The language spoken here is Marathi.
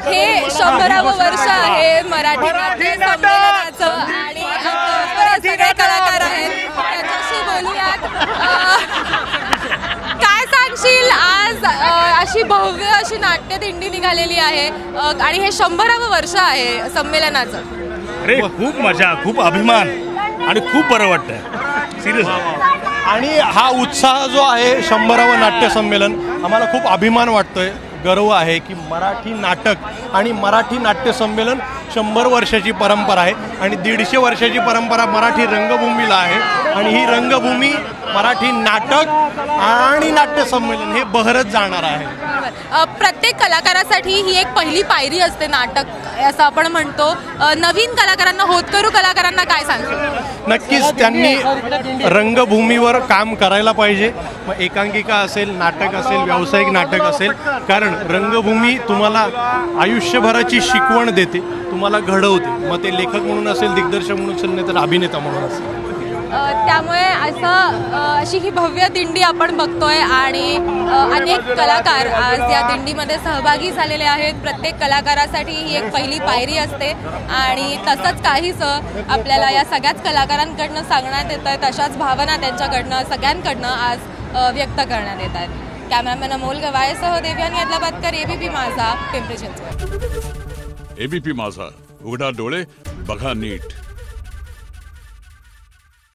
हे 100वे वर्ष आहे मराठी नाट्य संमेलनाचं आणि सगळे कलाकार आहेत त्यांच्याशी बोलूयात। काय सांगशील आज अशी भव्य अशी नाट्यदिंडी निघालेली आहे आणि हे 100वे वर्ष आहे संमेलनाचं। अरे खूप मजा, खूप अभिमान आणि खूप बरं वाटतंय सिरियस। आणि हा उत्साह जो आहे 100वे नाट्य संमेलन आम्हाला खूप अभिमान वाटतोय, गर्व आहे की मराठी नाटक आणि मराठी नाट्य संमेलन 100 वर्षाची परंपरा आहे आणि 150 वर्षाची परंपरा मराठी रंगभूमीला आहे आणि ही रंगभूमी मराठी नाटक आणि नाट्य संमेलन हे बहरत जाणार आहे। प्रत्येक कलाकारासाठी ही एक पहिली पायरी असते नाटक असं आपण म्हणतो। नवीन कलाकारांना, होतकरू कलाकारांना काय सांगतो? नक्कीच त्यांनी रंगभूमीवर काम करायला पाहिजे, मग एकांकिका असेल, नाटक असेल, व्यावसायिक नाटक असेल, कारण रंगभूमी तुम्हाला आयुष्यभराची शिकवण देते, तुम्हाला घडवते, मग ते लेखक म्हणून असेल, दिग्दर्शक म्हणून असेल, नाही तर अभिनेता म्हणून असेल। त्यामुळे अशी ही भव्य दिंडी आपण बघतोय आणि अनेक कलाकार आज या दिंडीमध्ये सहभागी झालेले आहेत। प्रत्येक कलाकारासाठी ही एक पहिली पायरी असते आणि तसंच काहीसं आपल्याला या सगळ्याच कलाकारांकडनं सांगण्यात येत आहेत, अशाच भावना त्यांच्याकडनं सगळ्यांकडनं आज व्यक्त करण्यात येत आहेत। कॅमेरामॅन अमोल गवायसह देव्यानी अदलाबादकर, एबीपी माझा, पिंपरी चिंचवड। एबीपी माझा, उघडा डोळे बघा नीट।